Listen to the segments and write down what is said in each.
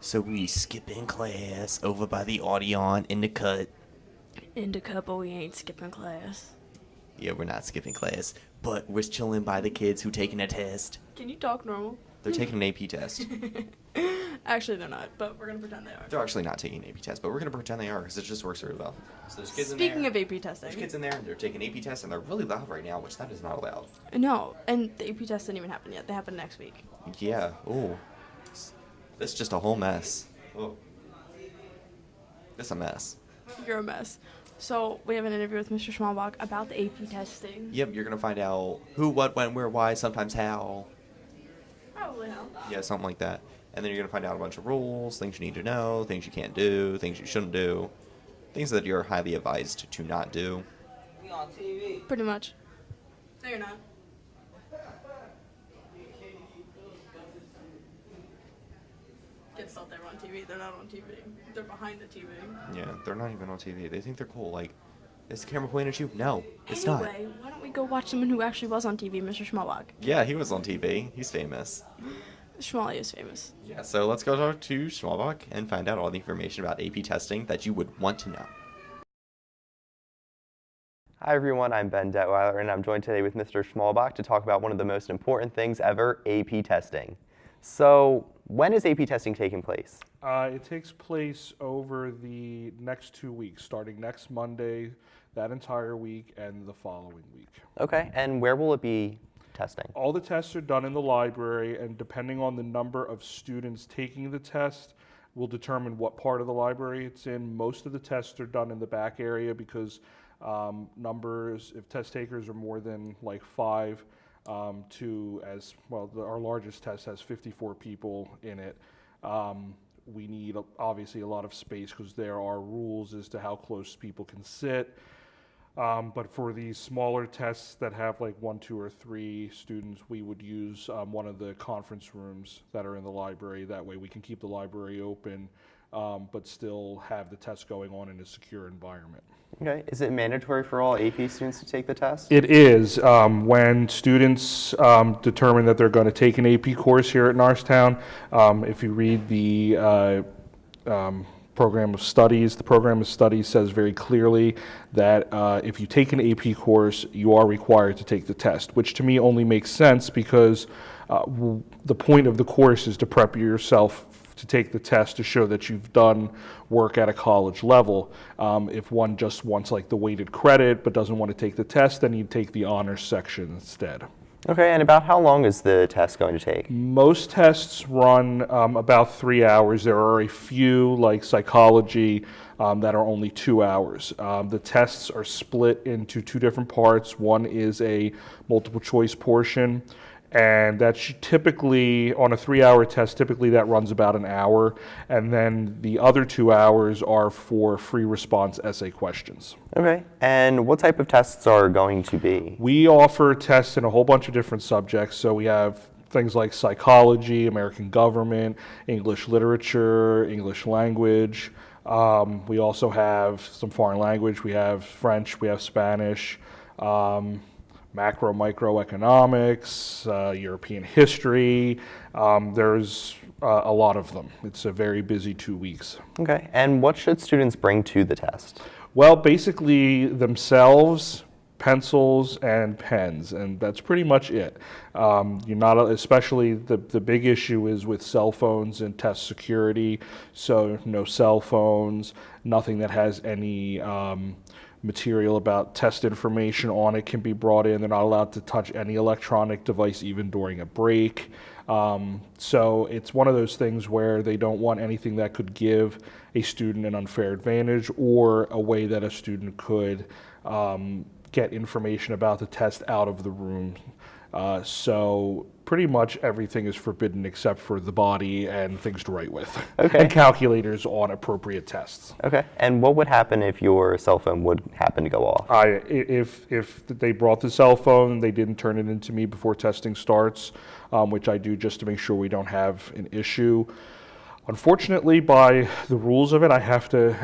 So we skipping class over by the Audion in the cut. In the cup, but we ain't skipping class. Yeah, we're not skipping class, but we're chilling by the kids who taking a test. Can you talk normal? They're taking an AP test. Actually, they're not, but we're gonna pretend they are. They're actually not taking an AP test, but we're gonna pretend they are because it just works really well. So there's kids Speaking in there. of AP testing. There's kids in there and they're taking AP tests and they're really loud right now, which that is not allowed. No, and the AP test didn't even happen yet. They happen next week. Yeah. Ooh. That's just a whole mess. Oh. It's a mess. You're a mess. So we have an interview with Mr. Schmalbach about the AP testing. Yep, you're gonna find out who, what, when, where, why, sometimes how. Probably how. Yeah, something like that. And then you're gonna find out a bunch of rules, things you need to know, things you can't do, things you shouldn't do, things that you're highly advised to not do. We on TV. Pretty much. No, you're not. Kids thought they were on TV. They're not on TV. They're behind the TV. Yeah, they're not even on TV. They think they're cool. Like, is the camera pointing at you? No, it's not. Anyway, why don't we go watch someone who actually was on TV, Mr. Schmalbach? Yeah, he was on TV. He's famous. Schmally is famous. Yeah, so let's go talk to Schmalbach and find out all the information about AP testing that you would want to know. Hi everyone, I'm Ben Detweiler and I'm joined today with Mr. Schmalbach to talk about one of the most important things ever, AP testing. So, when is AP testing taking place? It takes place over the next 2 weeks, starting next Monday, that entire week, and the following week. Okay, and where will it be testing? All the tests are done in the library, and depending on the number of students taking the test, will determine what part of the library it's in. Most of the tests are done in the back area because numbers, if test takers are more than like 5, our largest test has 54 people in it. We need obviously a lot of space because there are rules as to how close people can sit. But for these smaller tests that have like 1, 2, or 3 students, we would use one of the conference rooms that are in the library. That way we can keep the library open, but still have the test going on in a secure environment. Okay, is it mandatory for all AP students to take the test? It is. When students determine that they're going to take an AP course here at Norristown, if you read the program of studies, the program of studies says very clearly that if you take an AP course, you are required to take the test, which to me only makes sense because the point of the course is to prep yourself to take the test to show that you've done work at a college level. If one just wants like the weighted credit but doesn't want to take the test, then you take the honors section instead. Okay, and about how long is the test going to take? Most tests run about 3 hours. There are a few, like psychology, that are only 2 hours. The tests are split into 2 different parts. One is a multiple choice portion, and that's typically, on a 3-hour test, typically that runs about an hour, and then the other 2 hours are for free response essay questions. Okay, and what type of tests are going to be? We offer tests in a whole bunch of different subjects, so we have things like psychology, American government, English literature, English language. We also have some foreign language. We have French, we have Spanish, microeconomics, European history. There's a lot of them. It's a very busy 2 weeks. Okay, and what should students bring to the test? Well, basically themselves, pencils, and pens, and that's pretty much it. You're not, especially the big issue is with cell phones and test security, so no cell phones, nothing that has any material about test information on it can be brought in. They're not allowed to touch any electronic device even during a break. So it's one of those things where they don't want anything that could give a student an unfair advantage or a way that a student could get information about the test out of the room. So pretty much everything is forbidden except for the body and things to write with. Okay. And calculators on appropriate tests. Okay, and what would happen if your cell phone would happen to go off? If they brought the cell phone and they didn't turn it into me before testing starts, which I do just to make sure we don't have an issue. Unfortunately, by the rules of it, I have to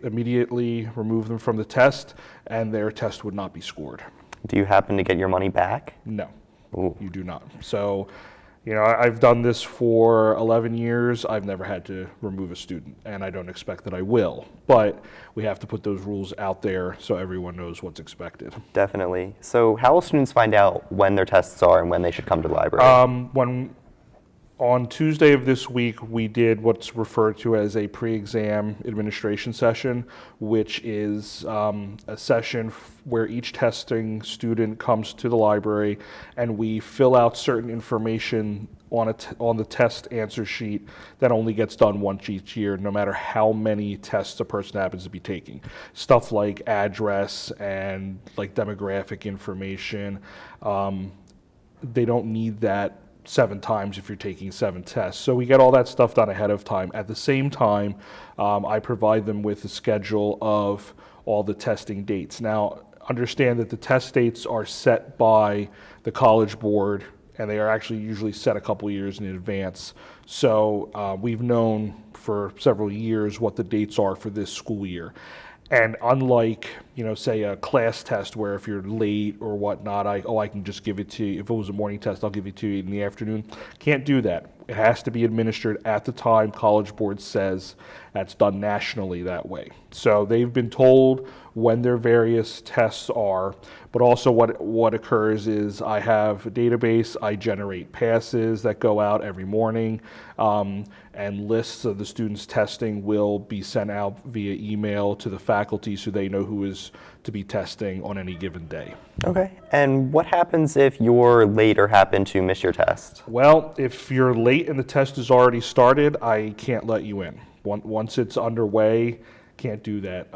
immediately remove them from the test, and their test would not be scored. Do you happen to get your money back? No, Ooh. you do not. So I've done this for 11 years. I've never had to remove a student, and I don't expect that I will. But we have to put those rules out there so everyone knows what's expected. Definitely. So how will students find out when their tests are and when they should come to the library? On Tuesday of this week, we did what's referred to as a pre-exam administration session, which is a session where each testing student comes to the library and we fill out certain information on the test answer sheet that only gets done once each year, no matter how many tests a person happens to be taking. Stuff like address and like demographic information. They don't need that 7 times if you're taking 7 tests. So we get all that stuff done ahead of time. At the same time, I provide them with a schedule of all the testing dates. Now, understand that the test dates are set by the College Board, and they are actually usually set a couple years in advance. So we've known for several years what the dates are for this school year. And unlike, say a class test where if you're late or whatnot, I can just give it to you. If it was a morning test, I'll give it to you in the afternoon. Can't do that. It has to be administered at the time College Board says. That's done nationally that way. So they've been told when their various tests are, but also what occurs is I have a database, I generate passes that go out every morning, and lists of the students testing will be sent out via email to the faculty so they know who is to be testing on any given day. Okay. And what happens if you're late or happen to miss your test? Well, if you're late and the test is already started, I can't let you in. Once it's underway, can't do that.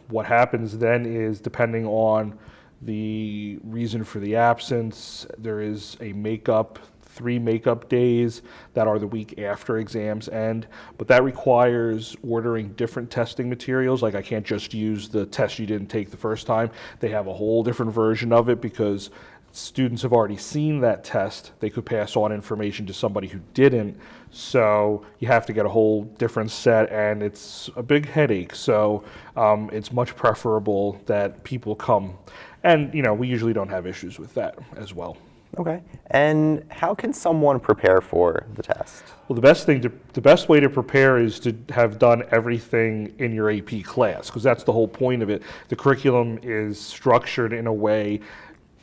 What happens then is, depending on the reason for the absence, there is a 3 makeup days that are the week after exams end, but that requires ordering different testing materials. Like, I can't just use the test you didn't take the first time. They have a whole different version of it because students have already seen that test. They could pass on information to somebody who didn't, so you have to get a whole different set, and it's a big headache. So it's much preferable that people come, and we usually don't have issues with that as well. Okay. And how can someone prepare for the test? Well, the best way to prepare is to have done everything in your AP class, because that's the whole point of it. The curriculum is structured in a way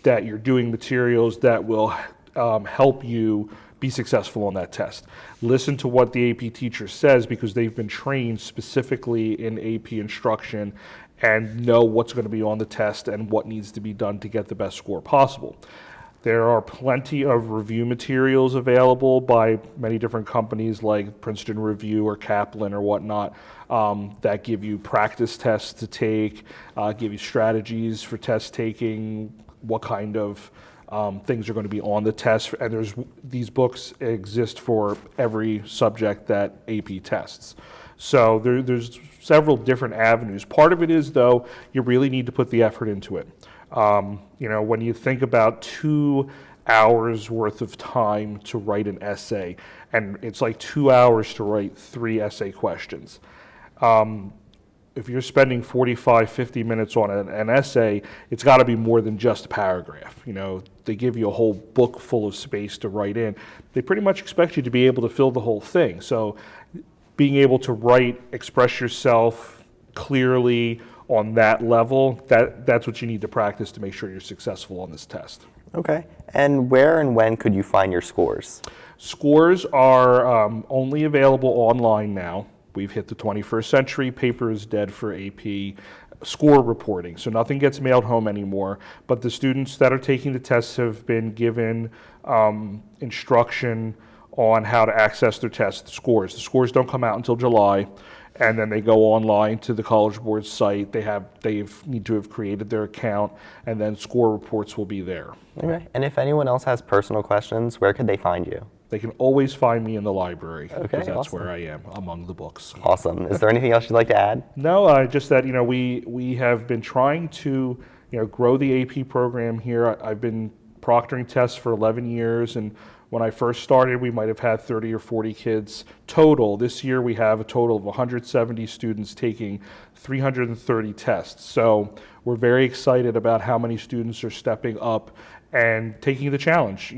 that you're doing materials that will help you be successful on that test. Listen to what the AP teacher says, because they've been trained specifically in AP instruction and know what's going to be on the test and what needs to be done to get the best score possible. There are plenty of review materials available by many different companies like Princeton Review or Kaplan or whatnot, that give you practice tests to take, give you strategies for test taking, what kind of things are going to be on the test. And these books exist for every subject that AP tests. So there's several different avenues. Part of it is, though, you really need to put the effort into it. When you think about 2 hours worth of time to write an essay, and it's like 2 hours to write 3 essay questions. If you're spending 45, 50 minutes on an essay, it's got to be more than just a paragraph. They give you a whole book full of space to write in. They pretty much expect you to be able to fill the whole thing. So being able to write, express yourself clearly on that level, that's what you need to practice to make sure you're successful on this test. Okay. And where and when could you find your scores? Scores are only available online now. We've hit the 21st century. Paper is dead for AP score reporting, so nothing gets mailed home anymore. But the students that are taking the tests have been given instruction on how to access their test scores. The scores don't come out until July, and then they go online to the College Board site. They need to have created their account, and then score reports will be there. Okay. And if anyone else has personal questions, where could they find you? They can always find me in the library, Okay, because that's awesome. where I am, among the books. Awesome. Is there anything else you'd like to add? No, just that we have been trying to grow the AP program here. I've been proctoring tests for 11 years, and when I first started, we might have had 30 or 40 kids total. This year, we have a total of 170 students taking 330 tests. So we're very excited about how many students are stepping up and taking the challenge,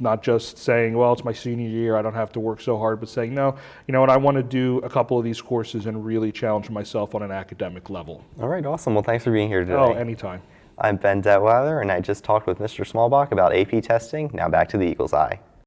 not just saying, well, it's my senior year, I don't have to work so hard, but saying, no, you know what, I want to do a couple of these courses and really challenge myself on an academic level. All right, awesome. Well, thanks for being here today. Oh, anytime. I'm Ben Detweiler, and I just talked with Mr. Smallbach about AP testing. Now back to the Eagle's Eye.